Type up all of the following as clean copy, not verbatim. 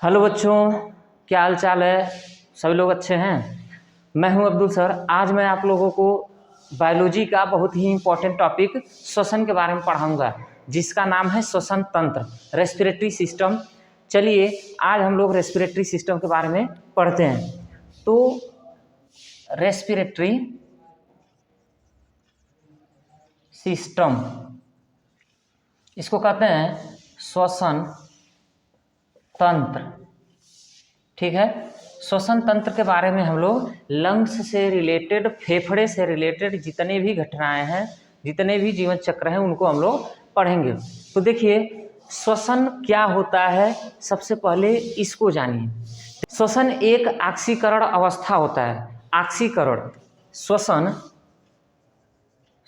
Hello बच्चों, क्या हाल चाल है। सभी लोग अच्छे हैं। मैं हूं अब्दुल सर। आज मैं आप लोगों को बायोलॉजी का बहुत ही इम्पोर्टेंट टॉपिक श्वसन के बारे में पढ़ाऊंगा, जिसका नाम है श्वसन तंत्र, रेस्पिरेटरी सिस्टम। चलिए आज हम लोग रेस्पिरेटरी सिस्टम के बारे में पढ़ते हैं। तो रेस्पिरेटरी सिस्टम इसको कहते हैं श्वसन तंत्र। ठीक है, श्वसन तंत्र के बारे में हम लोग लंग्स से रिलेटेड, फेफड़े से रिलेटेड जितने भी घटनाएं हैं, जितने भी जीवन चक्र हैं, उनको हम लोग पढ़ेंगे। तो देखिए श्वसन क्या होता है, सबसे पहले इसको जानिए। श्वसन एक ऑक्सीकरण अवस्था होता है। ऑक्सीकरण, श्वसन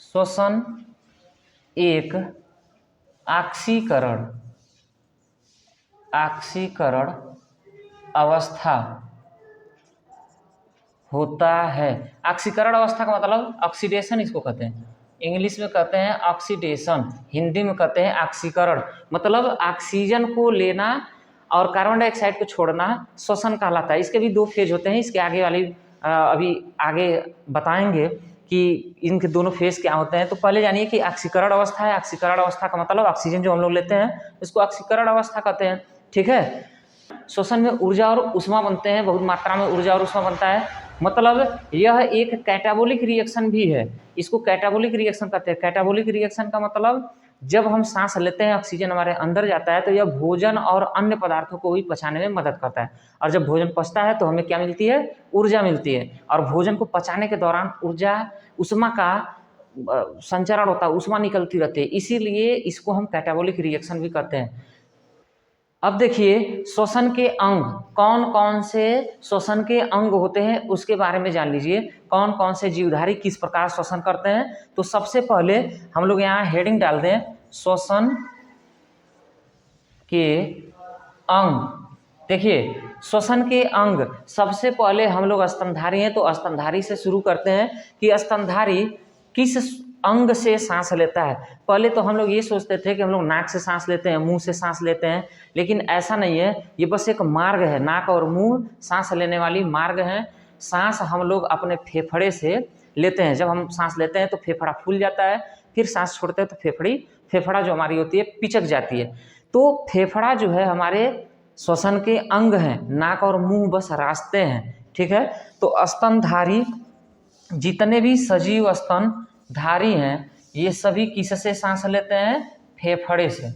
श्वसन एक ऑक्सीकरण अवस्था होता है। ऑक्सीकरण अवस्था का मतलब ऑक्सीडेशन इसको कहते हैं। इंग्लिश में कहते हैं ऑक्सीडेशन, हिंदी में कहते हैं ऑक्सीकरण। मतलब ऑक्सीजन को लेना और कार्बन डाइऑक्साइड को छोड़ना श्वसन कहलाता है। इसके भी दो फेज होते हैं। इसके आगे वाली अभी आगे बताएंगे कि इनके दोनों फेज क्या होते हैं। तो पहले जानिए कि ऑक्सीकरण अवस्था है। ऑक्सीकरण अवस्था का मतलब ऑक्सीजन जो हम लोग लेते हैं इसको ऑक्सीकरण अवस्था कहते हैं। ठीक है, श्वसन में ऊर्जा और उष्मा बनते हैं, बहुत मात्रा में ऊर्जा और उष्मा बनता है। मतलब यह एक कैटाबोलिक रिएक्शन भी है। इसको कैटाबोलिक रिएक्शन कहते हैं। कैटाबोलिक रिएक्शन का मतलब जब हम सांस लेते हैं, ऑक्सीजन हमारे अंदर जाता है तो यह भोजन और अन्य पदार्थों को भी पचाने में मदद करता है। और जब भोजन पचता है तो हमें क्या मिलती है? ऊर्जा मिलती है। और भोजन को पचाने के दौरान ऊर्जा, उष्मा का संचरण होता है, उष्मा निकलती रहती है, इसीलिए इसको हम कैटाबोलिक रिएक्शन भी कहते हैं। अब देखिए श्वसन के अंग, कौन कौन से श्वसन के अंग होते हैं उसके बारे में जान लीजिए। कौन कौन से जीवधारी किस प्रकार श्वसन करते हैं। तो सबसे पहले हम लोग यहाँ हेडिंग डाल दें, श्वसन के अंग। देखिए श्वसन के अंग, सबसे पहले हम लोग स्तनधारी हैं तो स्तनधारी से शुरू करते हैं कि स्तनधारी किस अंग से सांस लेता है। पहले तो हम लोग ये सोचते थे कि हम लोग नाक से सांस लेते हैं, मुंह से सांस लेते हैं, लेकिन ऐसा नहीं है। ये बस एक मार्ग है, नाक और मुंह सांस लेने वाली मार्ग है। सांस हम लोग अपने फेफड़े से लेते हैं। जब हम सांस लेते हैं तो फेफड़ा फूल जाता है, फिर सांस छोड़ते हैं तो फेफड़ा जो हमारी होती है पिचक जाती है। तो फेफड़ा जो है हमारे श्वसन के अंग हैं, नाक और मुंह बस रास्ते हैं। ठीक है, तो स्तनधारी जितने भी सजीव स्तनधारी हैं ये सभी किससे सांस लेते हैं? फेफड़े से।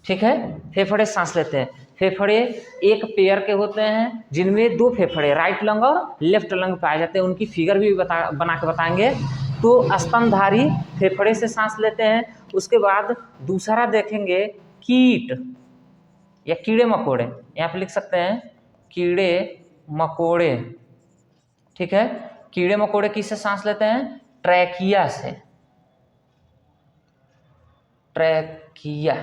ठीक है, फेफड़े सांस लेते हैं। फेफड़े एक पेयर के होते हैं जिनमें दो फेफड़े, राइट लंग और लेफ्ट लंग पाए जाते हैं। उनकी फिगर भी बना के बताएंगे। तो स्तनधारी फेफड़े से सांस लेते हैं। उसके बाद दूसरा देखेंगे कीट या कीड़े मकोड़े, यहाँ पे लिख सकते हैं कीड़े मकोड़े। ठीक है, कीड़े मकोड़े किससे सांस लेते हैं? ट्रैकिया से। ट्रैकिया,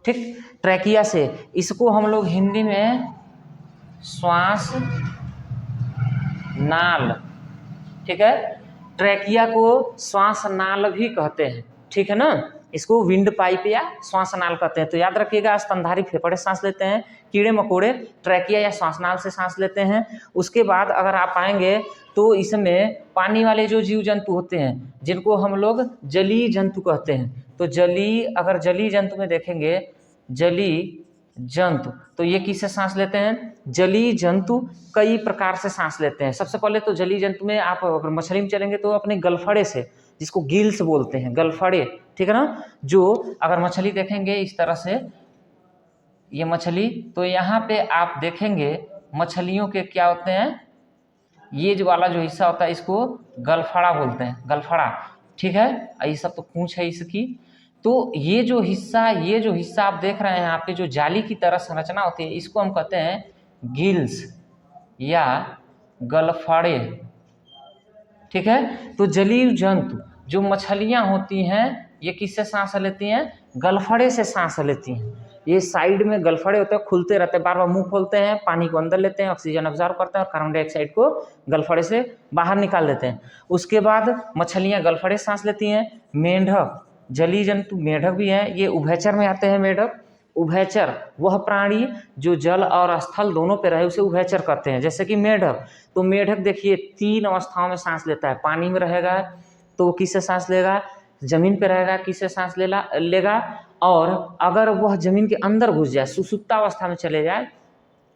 ठीक, ट्रैकिया से। इसको हम लोग हिंदी में श्वास नाल, ठीक है, ट्रैकिया को श्वास नाल भी कहते हैं। ठीक है ना, इसको विंड पाइप या श्वास नाल कहते हैं। तो याद रखिएगा, स्तनधारी फेफड़े सांस लेते हैं, कीड़े मकोड़े ट्रैकिया या श्वास नाल से सांस लेते हैं। उसके बाद अगर आप आएंगे तो इसमें पानी वाले जो जीव जंतु होते हैं जिनको हम लोग जलीय जंतु कहते हैं। तो अगर जलीय जंतु में देखेंगे, जलीय जंतु, तो ये किससे सांस लेते हैं? जलीय जंतु कई प्रकार से सांस लेते हैं। सबसे पहले तो जलीय जंतु में आप अगर मछली में चलेंगे तो अपने गलफड़े से, जिसको गिल्स बोलते हैं, गलफड़े। ठीक है ना, जो अगर मछली देखेंगे इस तरह से, ये मछली, तो यहाँ पे आप देखेंगे मछलियों के क्या होते हैं, ये जो वाला जो हिस्सा होता है इसको गलफड़ा बोलते हैं, गलफड़ा। ठीक है, ये सब तो पूंछ है इसकी। तो ये जो हिस्सा आप देख रहे हैं यहाँ पे, जो जाली की तरह संरचना होती है, इसको हम कहते हैं गिल्स या गलफड़े। ठीक है, तो जलीय जंतु जो मछलियाँ होती हैं ये किससे सांस लेती हैं? गलफड़े से सांस लेती हैं। ये साइड में गलफड़े होते हैं, खुलते रहते हैं, बार बार मुंह खोलते हैं, पानी को अंदर लेते हैं, ऑक्सीजन ऑब्जर्व करते हैं और कार्बन डाइऑक्साइड को गलफड़े से बाहर निकाल देते हैं। उसके बाद मछलियाँ गलफड़े सांस लेती हैं। मेंढक, जलीय जंतु मेंढक भी हैं, ये उभयचर में आते हैं। मेंढक उभयचर वह प्राणी जो जल और स्थल दोनों पे रहे उसे उभयचर कहते हैं। जैसे कि मेढक, तो मेढक देखिए 3 अवस्थाओं में सांस लेता है। पानी में रहेगा तो वो किससे सांस लेगा, जमीन पे रहेगा किससे सांस लेगा, और अगर वह जमीन के अंदर घुस जाए, सुषुप्तावस्था में चले जाए,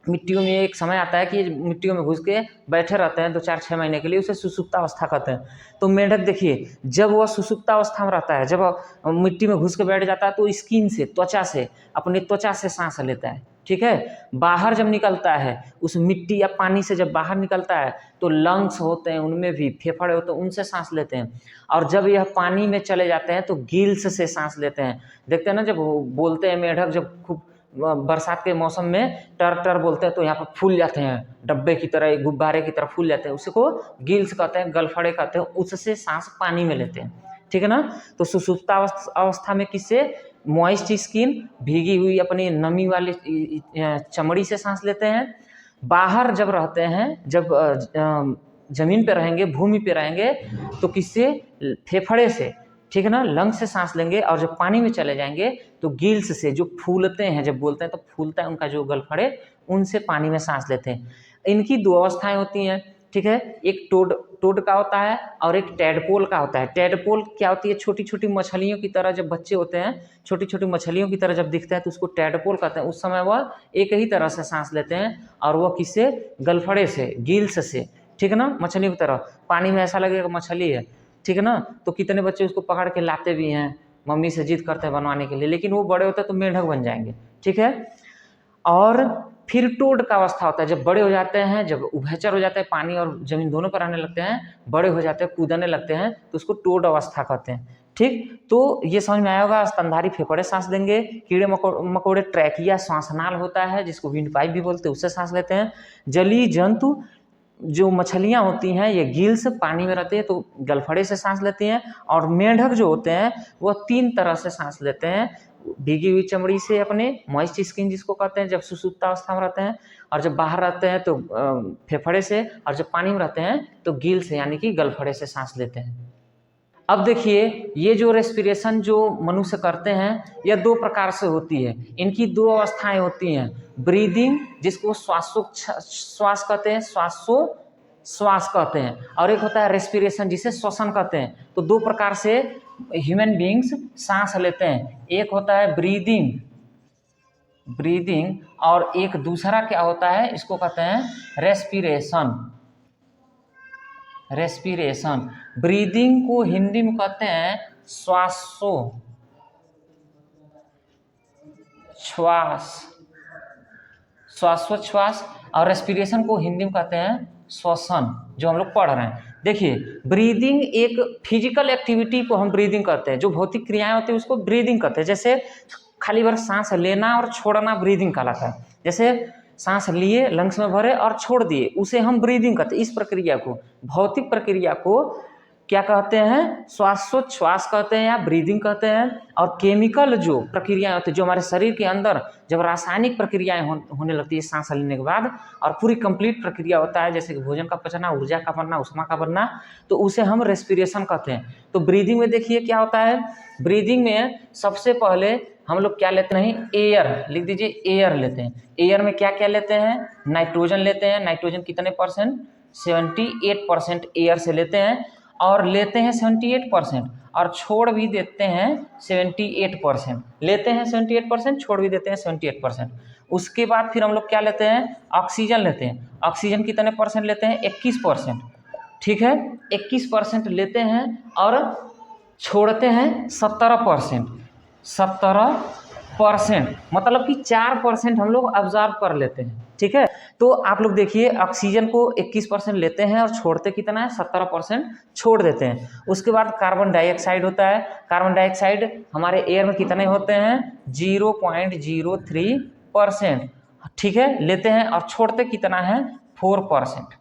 मिट्टियों में एक समय आता है कि मिट्टियों में घुस के बैठे रहते हैं 2-4-6 महीने के लिए, उसे सुषुप्तावस्था कहते हैं। तो मेंढक देखिए जब वह सुषुप्तावस्था में रहता है, जब मिट्टी में घुस के बैठ जाता है तो स्किन से, त्वचा से, अपनी त्वचा से सांस लेता है। ठीक है, बाहर जब निकलता है उस मिट्टी या पानी से जब बाहर निकलता है तो लंग्स होते हैं, उनमें भी फेफड़े होते हैं, उनसे सांस लेते हैं। और जब यह पानी में चले जाते हैं तो गिल्स से सांस लेते हैं। देखते हैं ना, जब बोलते हैं मेढक, जब खूब बरसात के मौसम में टर बोलते हैं तो यहाँ पर फूल जाते हैं, डब्बे की तरह, गुब्बारे की तरह फूल जाते हैं, उसी को गिल्स कहते हैं, गलफड़े कहते हैं, उससे सांस पानी में लेते हैं। ठीक है ना। तो सुषुप्तावस्था में किससे, मॉइस्ट स्किन, भीगी हुई अपनी नमी वाली चमड़ी से सांस लेते हैं। बाहर जब रहते हैं, जब जमीन पे रहेंगे, भूमि पे रहेंगे, तो किससे, फेफड़े से, ठीक है ना, लंग्स से सांस लेंगे। और जब पानी में चले जाएंगे तो गिल्स से, जो फूलते हैं, जब बोलते हैं तो फूलता है उनका जो गलफड़े, उनसे पानी में सांस लेते हैं। इनकी 2 अवस्थाएं होती हैं। ठीक है, एक टोड का होता है और एक टैडपोल का होता है। टैडपोल क्या होती है, छोटी छोटी मछलियों की तरह, जब बच्चे होते हैं छोटी छोटी मछलियों की तरह जब दिखते हैं तो उसको टैडपोल कहते हैं। उस समय वह एक ही तरह से सांस लेते हैं, और वह किससे, गलफड़े से, गिल्स से। ठीक है ना, मछलियों की तरह। पानी में ऐसा लगेगा मछली है, ठीक है ना, तो कितने बच्चे उसको पकड़ के लाते भी हैं, मम्मी से जिद करते हैं बनवाने के लिए, लेकिन वो बड़े होते हैं तो मेंढक बन जाएंगे। ठीक है, और फिर टोड का अवस्था होता है, जब बड़े हो जाते हैं, जब उभयचर हो जाते हैं, पानी और जमीन दोनों पर रहने लगते हैं, बड़े हो जाते हैं, कूदने लगते हैं, तो उसको टोड अवस्था कहते हैं। ठीक, तो ये समझ में आया होगा। स्तनधारी फेफड़े सांस देंगे, कीड़े मकोड़े ट्रैकिया श्वासनाल होता है, जिसको विंड पाइप भी बोलते हैं, उससे सांस लेते हैं। जलीय जंतु जो मछलियां होती हैं, ये गिल्स, पानी में रहती है तो गलफड़े से सांस लेती हैं। और मेंढक जो होते हैं वह 3 तरह से सांस लेते हैं, भीगी हुई चमड़ी से, अपने मॉइस्ट स्किन जिसको कहते हैं, जब सुषुप्तावस्था में रहते हैं, और जब बाहर रहते हैं तो फेफड़े से, और जब पानी में रहते हैं तो गिल से, यानी कि गलफड़े से सांस लेते हैं। अब देखिए, ये जो रेस्पिरेशन जो मनुष्य करते हैं, यह 2 प्रकार से होती है। इनकी 2 अवस्थाएं होती हैं। ब्रीदिंग, जिसको श्वास कहते हैं, श्वास कहते हैं, और एक होता है रेस्पिरेशन, जिसे श्वसन कहते हैं। तो 2 प्रकार से ह्यूमन बींग्स सांस लेते हैं। एक होता है ब्रीदिंग, और एक दूसरा क्या होता है, इसको कहते हैं रेस्पिरेशन। ब्रीदिंग को हिंदी में कहते हैं श्वासोच्छ्वास, और रेस्पिरेशन को हिंदी में कहते हैं श्वसन, जो हम लोग पढ़ रहे हैं। देखिए, ब्रीदिंग एक फिजिकल एक्टिविटी को हम ब्रीदिंग करते हैं, जो भौतिक क्रियाएं होती है उसको ब्रीदिंग करते हैं। जैसे खाली बार सांस लेना और छोड़ना ब्रीदिंग कहलाता है। जैसे सांस लिए, लंग्स में भरे और छोड़ दिए, उसे हम ब्रीदिंग कहते हैं। इस प्रक्रिया को, भौतिक प्रक्रिया को क्या कहते हैं, श्वासोच्छ्वास कहते हैं या ब्रीदिंग कहते हैं। और केमिकल जो प्रक्रियाएं होती है, जो हमारे शरीर के अंदर जब रासायनिक प्रक्रियाएं होने लगती है सांस लेने के बाद, और पूरी कंप्लीट प्रक्रिया होता है, जैसे कि भोजन का पचना, ऊर्जा का बनना, उष्मा का बनना, तो उसे हम रेस्पिरेशन कहते हैं। तो ब्रीदिंग में देखिए क्या होता है, ब्रीदिंग में सबसे पहले हम लोग क्या लेते हैं, एयर, लिख दीजिए, एयर लेते हैं। एयर में क्या क्या लेते हैं, नाइट्रोजन लेते हैं। नाइट्रोजन कितने परसेंट, 78% एयर से लेते हैं, और लेते हैं 78%, और छोड़ भी देते हैं 78%। लेते हैं 78%, छोड़ भी देते हैं 78%। उसके बाद फिर हम लोग क्या लेते हैं, ऑक्सीजन लेते हैं। ऑक्सीजन कितने परसेंट लेते हैं, 21%। ठीक है, 21% लेते हैं, और छोड़ते हैं 17%। 17%, मतलब कि 4% हम लोग ऑब्जर्व कर लेते हैं। ठीक है, तो आप लोग देखिए, ऑक्सीजन को 21% लेते हैं और छोड़ते कितना है, 17% छोड़ देते हैं। उसके बाद कार्बन डाइऑक्साइड होता है। कार्बन डाइऑक्साइड हमारे एयर में कितने होते हैं, 0.03%। ठीक है, लेते हैं और छोड़ते कितना है, 4%।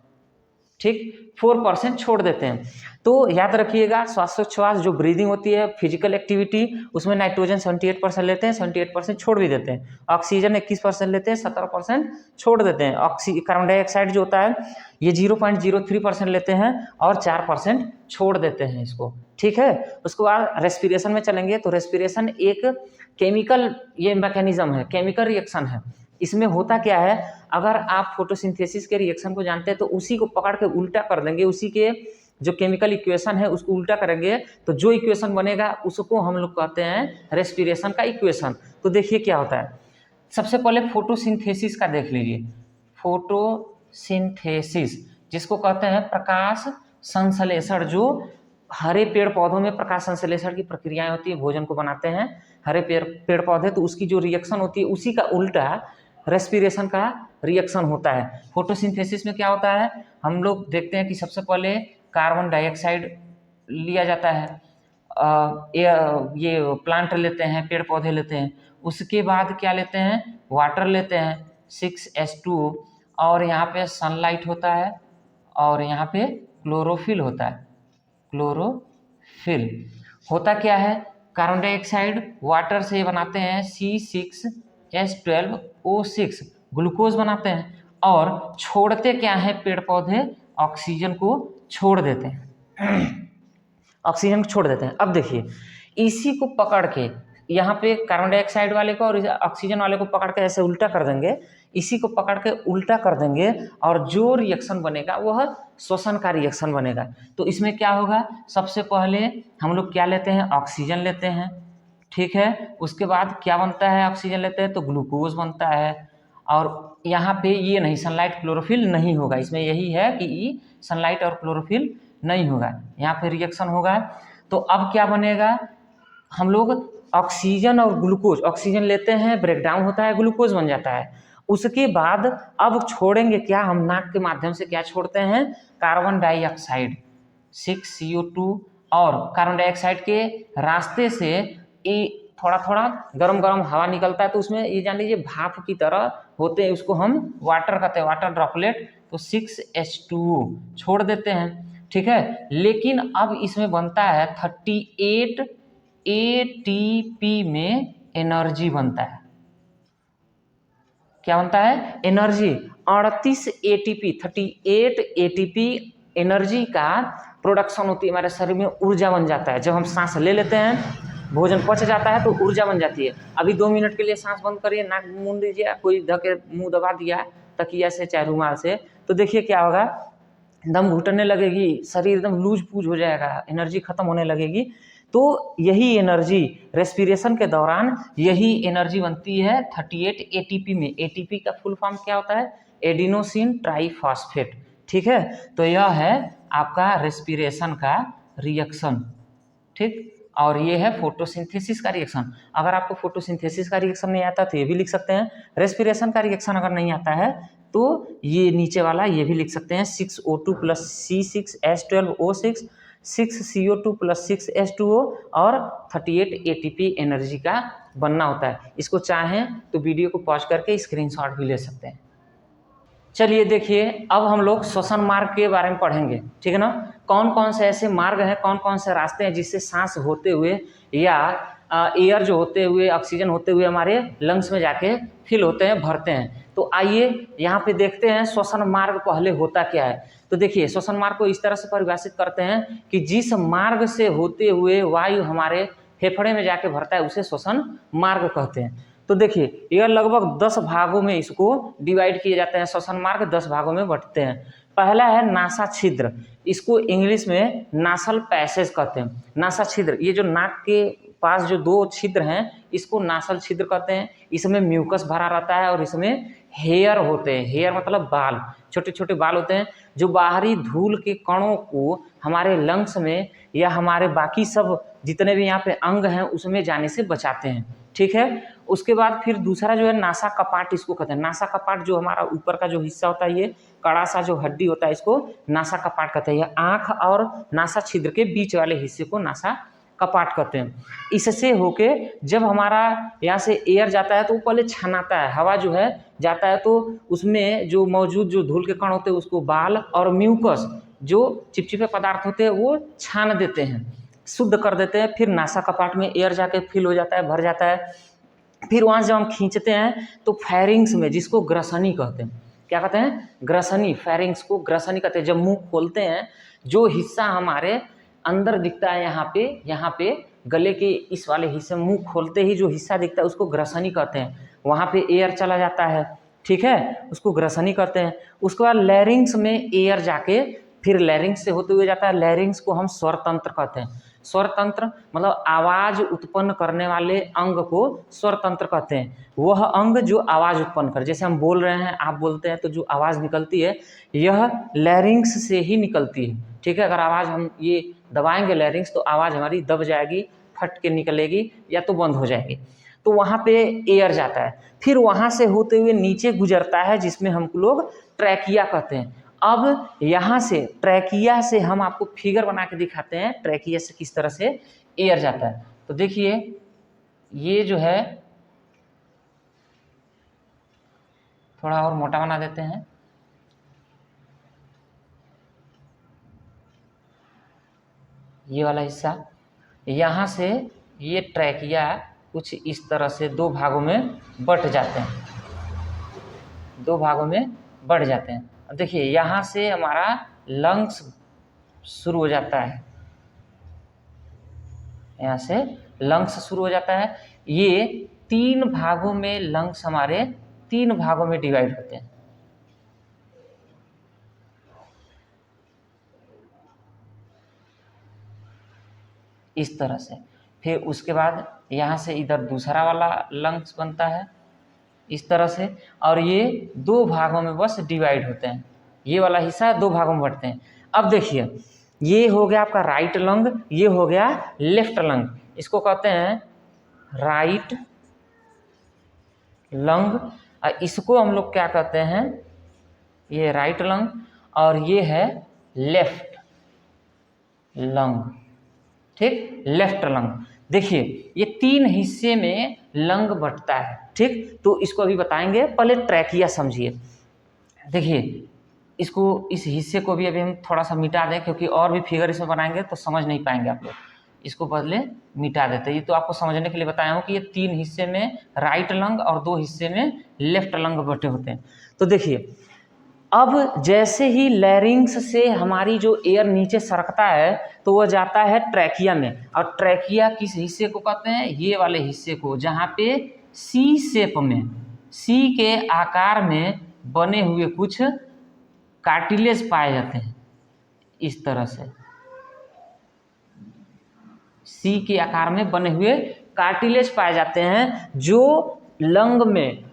ठीक, 4% छोड़ देते हैं। तो याद रखिएगा श्वासोच्छ्वास जो ब्रीदिंग होती है, फिजिकल एक्टिविटी, उसमें नाइट्रोजन 78% लेते हैं, 78% छोड़ भी देते हैं। ऑक्सीजन 21% लेते हैं, 17% छोड़ देते हैं। कार्बन डाइऑक्साइड जो होता है ये 0.03% लेते हैं और 4% छोड़ देते हैं इसको, ठीक है। उसके बाद रेस्पिरेशन में चलेंगे तो रेस्पिरेशन एक केमिकल ये मैकेनिज्म है, केमिकल रिएक्शन है। इसमें होता क्या है, अगर आप फोटोसिंथेसिस के रिएक्शन को जानते हैं तो उसी को पकड़ के उल्टा कर देंगे, उसी के जो केमिकल इक्वेशन है उसको उल्टा करेंगे तो जो इक्वेशन बनेगा उसको हम लोग कहते हैं रेस्पिरेशन का इक्वेशन। तो देखिए क्या होता है, सबसे पहले फोटोसिंथेसिस का देख लीजिए। फोटोसिंथेसिस जिसको कहते हैं प्रकाश संश्लेषण, जो हरे पेड़ पौधों में प्रकाश संश्लेषण की प्रक्रियाएं होती है, भोजन को बनाते हैं हरे पेड़ पौधे, तो उसकी जो रिएक्शन होती है उसी का उल्टा रेस्पिरेशन का रिएक्शन होता है। फोटोसिंथेसिस में क्या होता है, हम लोग देखते हैं कि सबसे पहले कार्बन डाइऑक्साइड लिया जाता है, ये प्लांट लेते हैं, पेड़ पौधे लेते हैं, उसके बाद क्या लेते हैं, वाटर लेते हैं 6H2O, और यहाँ पे सनलाइट होता है और यहाँ पे क्लोरोफिल होता है। क्लोरोफिल होता क्या है, कार्बन डाइऑक्साइड वाटर से बनाते हैं C6H12O6 ग्लूकोज बनाते हैं, और छोड़ते क्या है पेड़ पौधे, ऑक्सीजन को छोड़ देते हैं ऑक्सीजन को छोड़ देते हैं। अब देखिए इसी को पकड़ के यहाँ पे कार्बन डाइऑक्साइड वाले को और ऑक्सीजन वाले को पकड़ के ऐसे उल्टा कर देंगे, इसी को पकड़ के उल्टा कर देंगे और जो रिएक्शन बनेगा वह श्वसन का रिएक्शन बनेगा। तो इसमें क्या होगा, सबसे पहले हम लोग क्या लेते हैं, ऑक्सीजन लेते हैं, ठीक है। उसके बाद क्या बनता है, ऑक्सीजन लेते हैं तो ग्लूकोज बनता है, और यहाँ पे ये नहीं सनलाइट क्लोरोफिल नहीं होगा, इसमें यही है कि सनलाइट और क्लोरोफिल नहीं होगा, यहाँ पे रिएक्शन होगा। तो अब क्या बनेगा, हम लोग ऑक्सीजन और ग्लूकोज, ऑक्सीजन लेते हैं ब्रेकडाउन होता है ग्लूकोज बन जाता है। उसके बाद अब छोड़ेंगे क्या, हम नाक के माध्यम से क्या छोड़ते हैं, कार्बन डाइऑक्साइड 6CO2, और कार्बन डाइऑक्साइड के रास्ते से ये थोड़ा थोड़ा गरम गरम हवा निकलता है, तो उसमें ये जान लीजिए भाप की तरह होते हैं, उसको हम वाटर कहते हैं, वाटर ड्रॉपलेट, तो 6H2O छोड़ देते हैं, ठीक है। लेकिन अब इसमें बनता है 38 ATP में एनर्जी बनता है। क्या बनता है, एनर्जी 38 ATP एनर्जी का प्रोडक्शन होती है हमारे शरीर में, ऊर्जा बन जाता है। जब हम सांस ले लेते हैं, भोजन पच जाता है तो ऊर्जा बन जाती है। अभी 2 मिनट के लिए सांस बंद करिए, नाक मूंद दीजिए, कोई धके मुंह दबा दिया तकिया से चाहे रुमाल से, तो देखिए क्या होगा, दम घुटने लगेगी, शरीर एकदम लूज पूज हो जाएगा, एनर्जी खत्म होने लगेगी। तो यही एनर्जी रेस्पिरेशन के दौरान यही एनर्जी बनती है 38 ATP में। ATP का फुल फॉर्म क्या होता है, एडिनोसिन ट्राइफॉस्फेट, ठीक है। तो यह है आपका रेस्पिरेशन का रिएक्शन, ठीक। और ये है फोटोसिंथेसिस का रिएक्शन। अगर आपको फोटोसिंथेसिस का रिएक्शन नहीं आता तो ये भी लिख सकते हैं। रेस्पिरेशन का रिएक्शन अगर नहीं आता है तो ये नीचे वाला ये भी लिख सकते हैं, 6O2 + C6H12O6, 6CO2 + 6H2O, और 38 ATP एनर्जी का बनना होता है। इसको चाहें तो वीडियो को पॉज करके स्क्रीनशॉट भी ले सकते हैं। चलिए देखिए, अब हम लोग श्वसन मार्ग के बारे में पढ़ेंगे, ठीक है ना। कौन कौन से ऐसे मार्ग हैं, कौन कौन से रास्ते हैं जिससे सांस होते हुए या एयर जो होते हुए, ऑक्सीजन होते हुए हमारे लंग्स में जाके फिल होते हैं, भरते हैं। तो आइए यहाँ पे देखते हैं श्वसन मार्ग पहले होता क्या है। तो देखिए श्वसन मार्ग को इस तरह से परिभाषित करते हैं कि जिस मार्ग से होते हुए वायु हमारे फेफड़े में जाके भरता है उसे श्वसन मार्ग कहते हैं। तो देखिए यह लगभग 10 भागों में इसको डिवाइड किए जाते हैं। श्वसन मार्ग 10 भागों में बंटते हैं। पहला है नासा छिद्र, इसको इंग्लिश में नासल पैसेज कहते हैं। नासा छिद्र, ये जो नाक के पास जो 2 छिद्र हैं इसको नासल छिद्र कहते हैं। इसमें म्यूकस भरा रहता है और इसमें हेयर होते हैं। हेयर मतलब बाल, छोटे छोटे बाल होते हैं जो बाहरी धूल के कणों को हमारे लंग्स में या हमारे बाकी सब जितने भी यहाँ पे अंग हैं उसमें जाने से बचाते हैं, ठीक है। उसके बाद फिर दूसरा जो है नासा कपाट, इसको कहते हैं। नासा कपाट जो हमारा ऊपर का जो हिस्सा होता है, ये कड़ा सा जो हड्डी होता है, इसको नासा कपाट कहते हैं। यह आँख और नासा छिद्र के बीच वाले हिस्से को नासा कपाट कहते हैं। इससे होके जब हमारा यहाँ से एयर जाता है तो वो पहले छनाता है, हवा जो है जाता है तो उसमें जो मौजूद जो धूल के कण होते हैं उसको बाल और म्यूकस जो चिपचिपे पदार्थ होते हैं वो छान देते हैं, शुद्ध कर देते हैं। फिर नासा कपाट में एयर जाके फिल हो जाता है, भर जाता है। फिर वहाँ से जब हम खींचते हैं तो फेरिंग्स में, जिसको ग्रसनी कहते हैं, क्या कहते हैं, ग्रसनी, फेरिंग्स को ग्रसनी कहते हैं। जब मुंह खोलते हैं जो हिस्सा हमारे अंदर दिखता है यहाँ पे गले के इस वाले हिस्से में मुंह खोलते ही जो हिस्सा दिखता है उसको ग्रसनी कहते हैं। वहाँ पे एयर चला जाता है, ठीक है, उसको ग्रसनी कहते हैं। उसके बाद लैरिंग्स में एयर जाके फिर लैरिंग्स से होते हुए जाता है, लैरिंग्स को हम स्वर तंत्र कहते हैं। स्वर तंत्र मतलब आवाज उत्पन्न करने वाले अंग को स्वर तंत्र कहते हैं। वह अंग जो आवाज उत्पन्न करे, जैसे हम बोल रहे हैं, आप बोलते हैं तो जो आवाज निकलती है यह लैरिंग्स से ही निकलती है, ठीक है। अगर आवाज हम ये दबाएंगे लैरिंग्स तो आवाज हमारी दब जाएगी, फट के निकलेगी या तो बंद हो जाएगी। तो वहाँ पे एयर जाता है, फिर वहाँ से होते हुए नीचे गुजरता है जिसमें हम लोग ट्रैकिया कहते हैं। अब यहाँ से ट्रैकिया से हम आपको फिगर बना के दिखाते हैं ट्रैकिया से किस तरह से एयर जाता है। तो देखिए ये जो है थोड़ा और मोटा बना देते हैं, ये वाला हिस्सा, यहाँ से ये ट्रैकिया कुछ इस तरह से दो भागों में बट जाते हैं, दो भागों में बढ़ जाते हैं। अब देखिए यहाँ से हमारा लंग्स शुरू हो जाता है, यहाँ से लंग्स शुरू हो जाता है। ये तीन भागों में लंग्स हमारे तीन भागों में डिवाइड होते हैं, इस तरह से। फिर उसके बाद यहाँ से इधर दूसरा वाला लंग्स बनता है इस तरह से, और ये दो भागों में बस डिवाइड होते हैं, ये वाला हिस्सा दो भागों में बढ़ते हैं। अब देखिए ये हो गया आपका राइट लंग, ये हो गया लेफ्ट लंग, इसको कहते हैं राइट लंग, और इसको हम लोग क्या कहते हैं, ये राइट लंग, और ये है लेफ्ट लंग, ठीक, लेफ्ट लंग। देखिए ये तीन हिस्से में लंग बंटता है, ठीक। तो इसको अभी बताएंगे, पहले ट्रैकिया समझिए। देखिए इसको, इस हिस्से को भी अभी हम थोड़ा सा मिटा दें, क्योंकि और भी फिगर इसमें बनाएंगे तो समझ नहीं पाएंगे आप लोग, इसको बदले मिटा देते हैं। ये तो आपको समझने के लिए बताया हूँ कि ये तीन हिस्से में राइट लंग और दो हिस्से में लेफ्ट लंग बटे होते हैं। तो देखिए अब जैसे ही लैरिंग्स से हमारी जो एयर नीचे सरकता है तो वह जाता है ट्रैकिया में, और ट्रैकिया किस हिस्से को कहते हैं, ये वाले हिस्से को, जहाँ पे सी शेप में, सी के आकार में बने हुए कुछ कार्टिलेज पाए जाते हैं, इस तरह से सी के आकार में बने हुए कार्टिलेज पाए जाते हैं जो लंग में,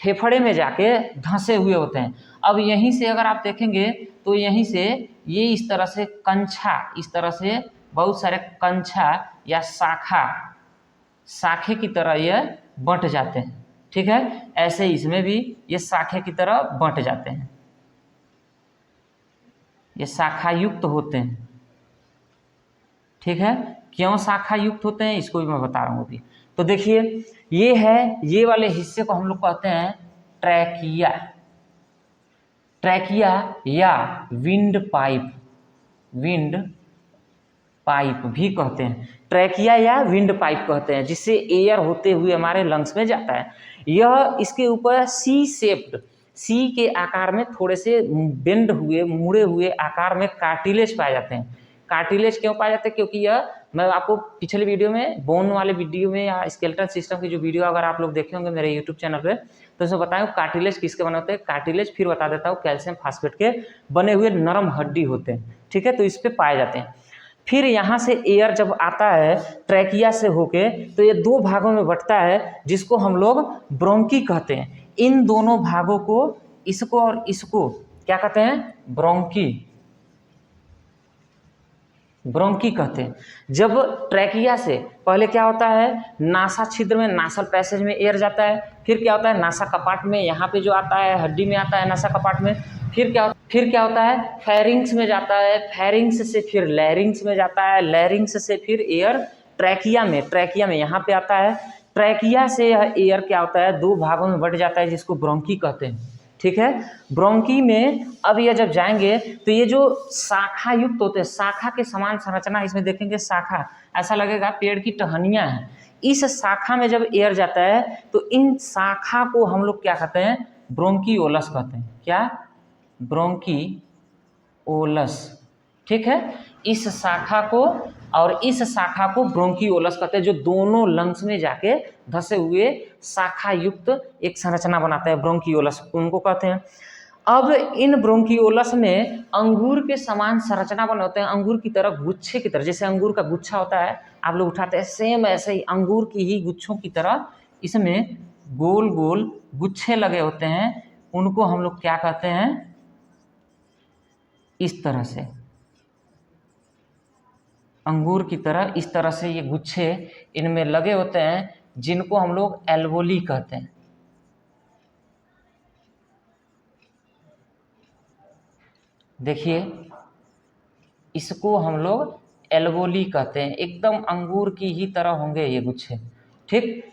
फेफड़े में जाके धंसे हुए होते हैं। अब यहीं से अगर आप देखेंगे तो यहीं से ये इस तरह से कंछा, इस तरह से बहुत सारे कंछा या शाखे की तरह ये बंट जाते हैं, ठीक है। ऐसे इसमें भी ये शाखे की तरह बंट जाते हैं, ये शाखा युक्त होते हैं, ठीक है। क्यों शाखा युक्त होते हैं इसको भी मैं बता रहा हूँ अभी। तो देखिए ये है, ये वाले हिस्से को हम लोग कहते हैं ट्रैकिया, ट्रैकिया या विंड पाइप, विंड पाइप भी कहते हैं, ट्रैकिया या विंड पाइप कहते हैं, जिससे एयर होते हुए हमारे लंग्स में जाता है। यह इसके ऊपर सी शेप्ड, सी के आकार में थोड़े से बेंड हुए, मुड़े हुए आकार में कार्टिलेज पाए जाते हैं। कार्टिलेज क्यों पाए जाते हैं, क्योंकि यह, मैं आपको पिछले वीडियो में, बोन वाले वीडियो में या स्केलेटल सिस्टम की जो वीडियो अगर आप लोग देखे होंगे मेरे यूट्यूब चैनल पे, तो इसमें बताया कार्टिलेज किसके बने होते हैं। कार्टिलेज फिर बता देता हूँ कैल्शियम फास्फेट के बने हुए नरम हड्डी होते हैं, ठीक है। तो इस पे पाए जाते हैं। फिर यहाँ से एयर जब आता है ट्रैकिया से होके तो ये दो भागों में बंटता है, जिसको हम लोग ब्रोंकी कहते हैं। इन दोनों भागों को, इसको और इसको क्या कहते हैं, ब्रोंकी, ब्रोंकी कहते हैं। जब ट्रैकिया से पहले क्या होता है, नासा छिद्र में, नासल पैसेज में एयर जाता है, फिर क्या होता है नासा कपाट में, यहाँ पे जो आता है हड्डी में आता है नासा कपाट में, फिर क्या होता है फेरिंग्स में जाता है, फेरिंग्स से फिर लैरिंग्स में जाता है, लैरिंग्स से फिर एयर ट्रैकिया में यहाँ पे आता है। ट्रैकिया से यह एयर क्या होता है, दो भागों में बट जाता है, जिसको ब्रोंकी कहते हैं। ठीक है, ब्रोंकी में अब ये जब जाएंगे तो ये जो शाखा युक्त होते हैं, शाखा के समान संरचना, इसमें देखेंगे शाखा, ऐसा लगेगा पेड़ की टहनियाँ हैं। इस शाखा में जब एयर जाता है तो इन शाखा को हम लोग क्या कहते हैं, ब्रोंकियोलस कहते हैं। क्या, ब्रोंकियोलस। ठीक है, इस शाखा को और इस शाखा को ब्रोंकियोलस कहते हैं, जो दोनों लंग्स में जाके धसे हुए शाखा युक्त एक संरचना बनाता है, ब्रोंकियोलस उनको कहते हैं। अब इन ब्रोंकियोलस में अंगूर के समान संरचना बने होते हैं, अंगूर की तरह, गुच्छे की तरह, जैसे अंगूर का गुच्छा होता है आप लोग उठाते हैं, सेम ऐसे ही अंगूर की ही गुच्छों की तरह इसमें गोल गोल गुच्छे लगे होते हैं। उनको हम लोग क्या कहते हैं, इस तरह से अंगूर की तरह इस तरह से ये गुच्छे इनमें लगे होते हैं, जिनको हम लोग एल्वोली कहते हैं। देखिए, इसको हम लोग एल्वोली कहते हैं, एकदम अंगूर की ही तरह होंगे ये गुच्छे। ठीक,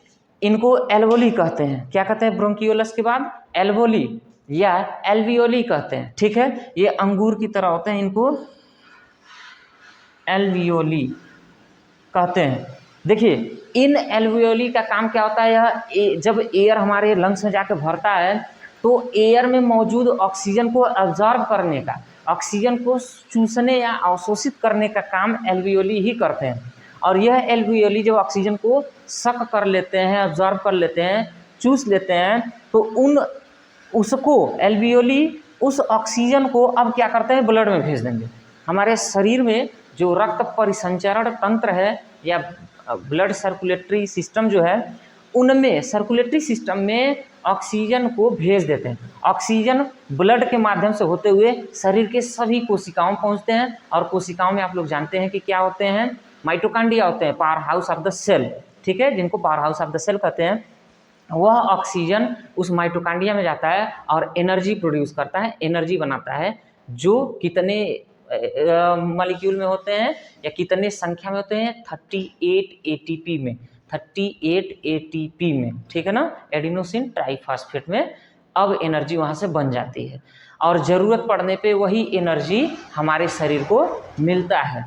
इनको एल्वोली कहते हैं। क्या कहते हैं, ब्रोंकियोलस के बाद एल्वोली या एल्वियोली कहते हैं। ठीक है, ये अंगूर की तरह होते हैं, इनको एल्वियोली कहते हैं। देखिए, इन एल्वियोली का काम क्या होता है, यह जब एयर हमारे लंग्स में जाकर भरता है तो एयर में मौजूद ऑक्सीजन को अब्जॉर्ब करने का, ऑक्सीजन को चूसने या अवशोषित करने का काम एल्वियोली ही करते हैं। और यह एल्वियोली जब ऑक्सीजन को सक कर लेते हैं, अब्जॉर्ब कर लेते हैं, चूस लेते हैं, तो उसको एल्वियोली उस ऑक्सीजन को अब क्या करते हैं, ब्लड में भेज देंगे। हमारे शरीर में जो रक्त परिसंचरण तंत्र है या ब्लड सर्कुलेटरी सिस्टम जो है, उनमें सर्कुलेटरी सिस्टम में ऑक्सीजन को भेज देते हैं। ऑक्सीजन ब्लड के माध्यम से होते हुए शरीर के सभी कोशिकाओं में पहुंचते हैं, और कोशिकाओं में आप लोग जानते हैं कि क्या होते हैं, माइटोकांड्रिया होते हैं, power house of the cell. ठीक है, जिनको power house of the cell कहते हैं। वह ऑक्सीजन उस माइटोकांड्रिया में जाता है और एनर्जी प्रोड्यूस करता है, एनर्जी बनाता है, जो कितने मॉलिक्यूल में होते हैं या कितने संख्या में होते हैं, 38 एटीपी में, 38 एटीपी में। ठीक है ना, एडिनोसिन ट्राइफॉस्फेट में अब एनर्जी वहाँ से बन जाती है, और ज़रूरत पड़ने पे वही एनर्जी हमारे शरीर को मिलता है।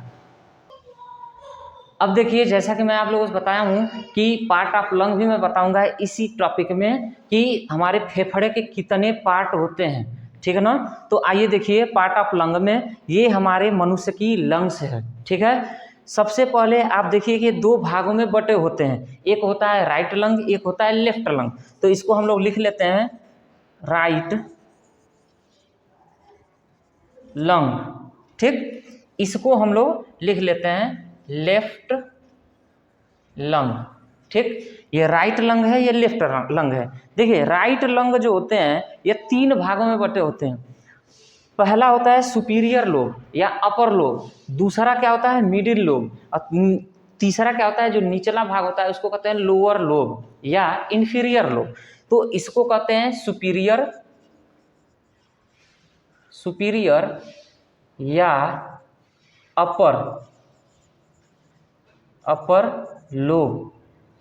अब देखिए, जैसा कि मैं आप लोगों को बताया हूँ कि पार्ट ऑफ लंग भी मैं बताऊंगा इसी टॉपिक में, कि हमारे फेफड़े के कितने पार्ट होते हैं। ठीक है ना, तो आइए देखिए, पार्ट ऑफ लंग में ये हमारे मनुष्य की लंग्स है। ठीक है, सबसे पहले आप देखिए कि दो भागों में बटे होते हैं, एक होता है राइट लंग, एक होता है लेफ्ट लंग। तो इसको हम लोग लिख लेते हैं राइट लंग। ठीक, इसको हम लोग लिख लेते हैं लेफ्ट लंग। ठीक, ये राइट लंग है, ये लेफ्ट लंग है। देखिए, राइट लंग जो होते हैं ये तीन भागों में बटे होते हैं। पहला होता है सुपीरियर लोब या अपर लोब, दूसरा क्या होता है मिडिल लोब, और तीसरा क्या होता है जो निचला भाग होता है उसको कहते हैं लोअर लोब या इंफीरियर लोब। तो इसको कहते हैं सुपीरियर या अपर लोब।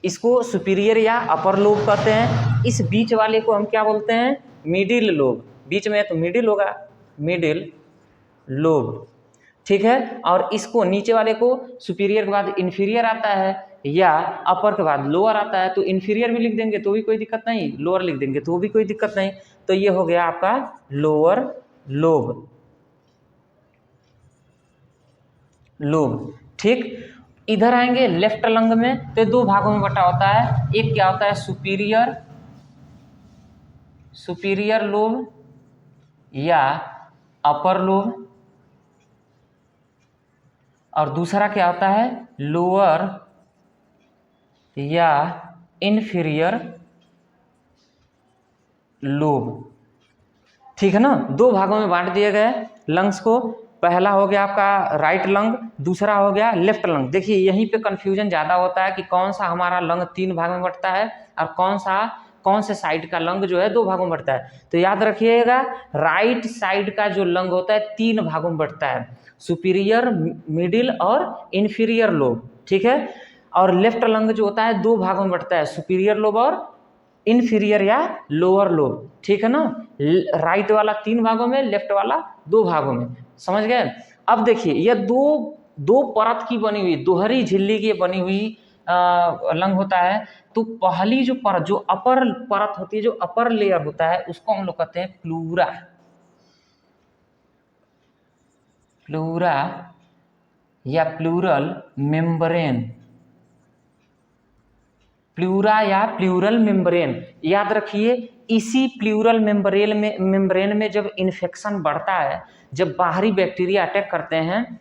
इसको सुपीरियर या अपर लोब कहते हैं। इस बीच वाले को हम क्या बोलते हैं, मिडिल लोब। बीच में है तो मिडिल होगा, मिडिल लोब। ठीक है, और इसको नीचे वाले को सुपीरियर के बाद इंफीरियर आता है या अपर के बाद लोअर आता है, तो इंफीरियर भी लिख देंगे तो भी कोई दिक्कत नहीं, लोअर लिख देंगे तो भी कोई दिक्कत नहीं। तो ये हो गया आपका लोअर लोब। ठीक, इधर आएंगे लेफ्ट लंग में तो दो भागों में बटा होता है। एक क्या होता है सुपीरियर लोब या अपर लोब, और दूसरा क्या होता है लोअर या इंफीरियर लोब। ठीक है ना, दो भागों में बांट दिए गए लंग्स को। पहला हो गया आपका राइट लंग, दूसरा हो गया लेफ्ट लंग। देखिए, यहीं पे कंफ्यूजन ज़्यादा होता है कि कौन सा हमारा लंग तीन भाग में बंटता है और कौन से साइड का लंग जो है दो भागों में बंटता है। तो याद रखिएगा, राइट साइड का जो लंग होता है तीन भागों में बंटता है, सुपीरियर, मिडिल और इंफीरियर लोब। ठीक है, और लेफ्ट लंग जो होता है 2 भागों में बढ़ता है, सुपीरियर लोब और इन्फीरियर या लोअर लोब, ठीक है ना। राइट वाला 3 भागों में, लेफ्ट वाला 2 भागों में, समझ गए। अब देखिए यह दो परत की बनी हुई, दोहरी झिल्ली की बनी हुई लंग होता है। तो पहली जो परत, जो अपर परत होती है, जो अपर लेयर होता है, उसको हम लोग कहते हैं प्लूरा। प्लूरा या प्लूरल मेम्ब्रेन, प्लूरा या प्लूरल मेम्ब्रेन। याद रखिए, इसी प्लूरल मेम्ब्रेन में जब इन्फेक्शन बढ़ता है, जब बाहरी बैक्टीरिया अटैक करते हैं,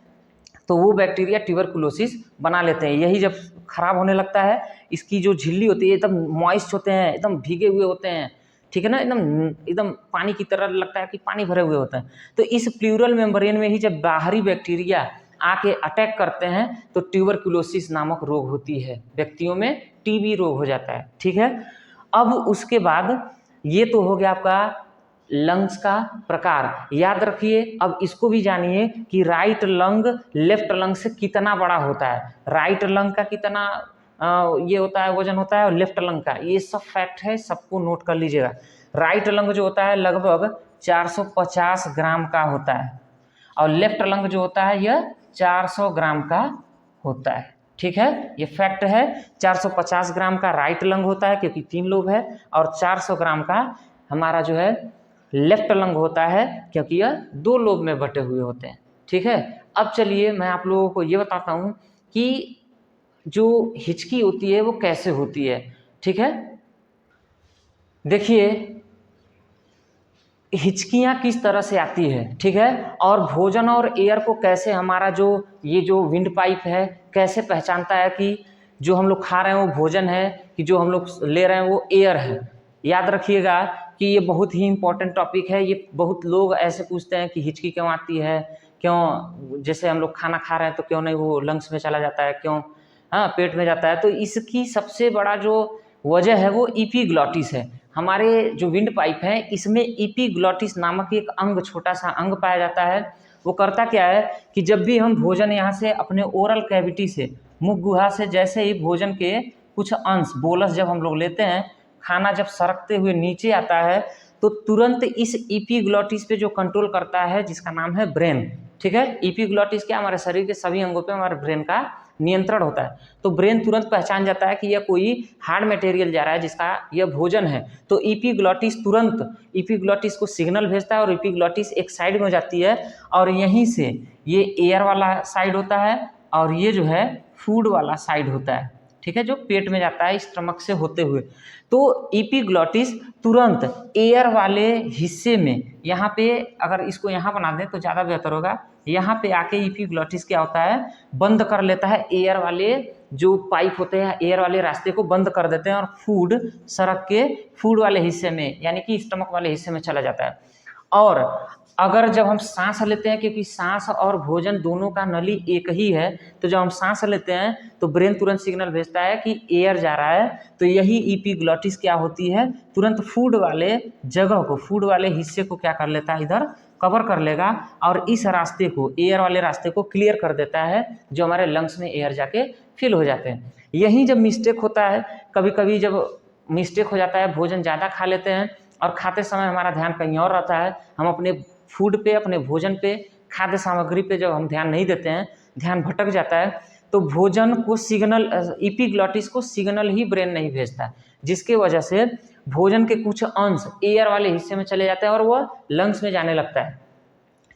तो वो बैक्टीरिया ट्यूबरकुलोसिस बना लेते हैं। यही जब खराब होने लगता है, इसकी जो झिल्ली होती है एकदम मॉइस्ट होते हैं, एकदम भीगे हुए होते हैं, ठीक है ना, एकदम पानी की तरह लगता है कि पानी भरे हुए होते हैं। तो इस प्लूरल मेम्ब्रेन में ही जब बाहरी बैक्टीरिया आके अटैक करते हैं, तो ट्यूबरकुलोसिस नामक रोग होती है, व्यक्तियों में टीबी रोग हो जाता है, ठीक है। अब उसके बाद ये तो हो गया आपका लंग्स का प्रकार। याद रखिए, अब इसको भी जानिए कि राइट लंग लेफ्ट लंग से कितना बड़ा होता है। राइट लंग का कितना ये होता है, वजन होता है, और लेफ्ट लंग का, ये सब फैक्ट है, सबको नोट कर लीजिएगा। राइट लंग जो होता है लगभग 450 ग्राम का होता है, और लेफ्ट लंग जो होता है यह 400 ग्राम का होता है, ठीक है। ये फैक्ट है, 450 ग्राम का राइट लंग होता है क्योंकि 3 लोब है, और 400 ग्राम का हमारा जो है लेफ्ट लंग होता है क्योंकि यह 2 लोब में बटे हुए होते हैं, ठीक है। अब चलिए मैं आप लोगों को ये बताता हूँ कि जो हिचकी होती है वो कैसे होती है, ठीक है। देखिए हिचकियाँ किस तरह से आती है, ठीक है, और भोजन और एयर को कैसे हमारा जो ये जो विंड पाइप है कैसे पहचानता है कि जो हम लोग खा रहे हैं वो भोजन है, कि जो हम लोग ले रहे हैं वो एयर है। याद रखिएगा कि ये बहुत ही इम्पोर्टेंट टॉपिक है। ये बहुत लोग ऐसे पूछते हैं कि हिचकी क्यों आती है, क्यों, जैसे हम लोग खाना खा रहे हैं तो क्यों नहीं वो लंग्स में चला जाता है, क्यों हाँ पेट में जाता है। तो इसकी सबसे बड़ा जो वजह है वो इपीग्लॉटिस है। हमारे जो विंड पाइप है इसमें इपीग्लॉटिस नामक एक अंग, छोटा सा अंग पाया जाता है। वो करता क्या है कि जब भी हम भोजन यहाँ से अपने ओरल कैविटी से, मुख गुहा से, जैसे ही भोजन के कुछ अंश बोलस जब हम लोग लेते हैं, खाना जब सरकते हुए नीचे आता है, तो तुरंत इस इपीग्लॉटिस पे जो कंट्रोल करता है जिसका नाम है ब्रेन, ठीक है। इपीग्लॉटिस क्या, हमारे शरीर के सभी अंगों पे हमारे ब्रेन का नियंत्रण होता है। तो ब्रेन तुरंत पहचान जाता है कि यह कोई हार्ड मटेरियल जा रहा है जिसका यह भोजन है, तो इपीग्लॉटिस तुरंत इपीग्लॉटिस को सिग्नल भेजता है, और इपीग्लॉटिस एक साइड में हो जाती है, और यहीं से ये एयर वाला साइड होता है, और ये जो है फूड वाला साइड होता है, ठीक है, जो पेट में जाता है स्टमक से होते हुए। तो इपीग्लॉटिस तुरंत एयर वाले हिस्से में, यहाँ पे अगर इसको यहाँ बना दें तो ज़्यादा बेहतर होगा, यहाँ पे आके इपीग्लॉटिस क्या होता है, बंद कर लेता है, एयर वाले जो पाइप होते हैं एयर वाले रास्ते को बंद कर देते हैं, और फूड सड़क के फूड वाले हिस्से में यानी कि स्टमक वाले हिस्से में चला जाता है। और अगर जब हम सांस लेते हैं, क्योंकि सांस और भोजन दोनों का नली एक ही है, तो जब हम सांस लेते हैं तो ब्रेन तुरंत सिग्नल भेजता है कि एयर जा रहा है। तो यही इपीग्लॉटिस क्या होती है, तुरंत फूड वाले जगह को, फूड वाले हिस्से को क्या कर लेता है, इधर कवर कर लेगा, और इस रास्ते को, एयर वाले रास्ते को क्लियर कर देता है, जो हमारे लंग्स में एयर जाके फिल हो जाते हैं। यही जब मिस्टेक होता है, कभी कभी जब मिस्टेक हो जाता है, भोजन ज़्यादा खा लेते हैं और खाते समय हमारा ध्यान कहीं और रहता है, हम अपने फूड पे, अपने भोजन पे, खाद्य सामग्री पे जब हम ध्यान नहीं देते हैं, ध्यान भटक जाता है, तो भोजन को सिग्नल, इपीग्लॉटिस को सिग्नल ही ब्रेन नहीं भेजता, जिसके वजह से भोजन के कुछ अंश एयर वाले हिस्से में चले जाते हैं और वह लंग्स में जाने लगता है,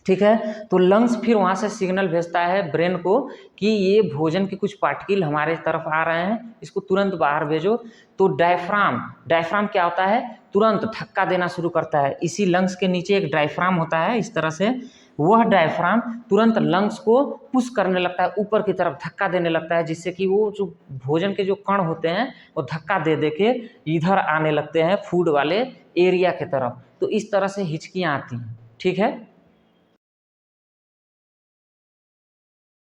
ठीक है। तो लंग्स फिर वहाँ से सिग्नल भेजता है ब्रेन को कि ये भोजन के कुछ पार्टिकल हमारे तरफ आ रहे हैं, इसको तुरंत बाहर भेजो। तो डायफ्राम क्या होता है, तुरंत धक्का देना शुरू करता है। इसी लंग्स के नीचे एक डायफ्राम होता है, इस तरह से वह डायफ्राम तुरंत लंग्स को पुश करने लगता है, ऊपर की तरफ धक्का देने लगता है, जिससे कि वो जो भोजन के जो कण होते हैं वो धक्का दे दे के इधर आने लगते हैं फूड वाले एरिया के तरफ। तो इस तरह से हिचकियाँ आती हैं, ठीक है।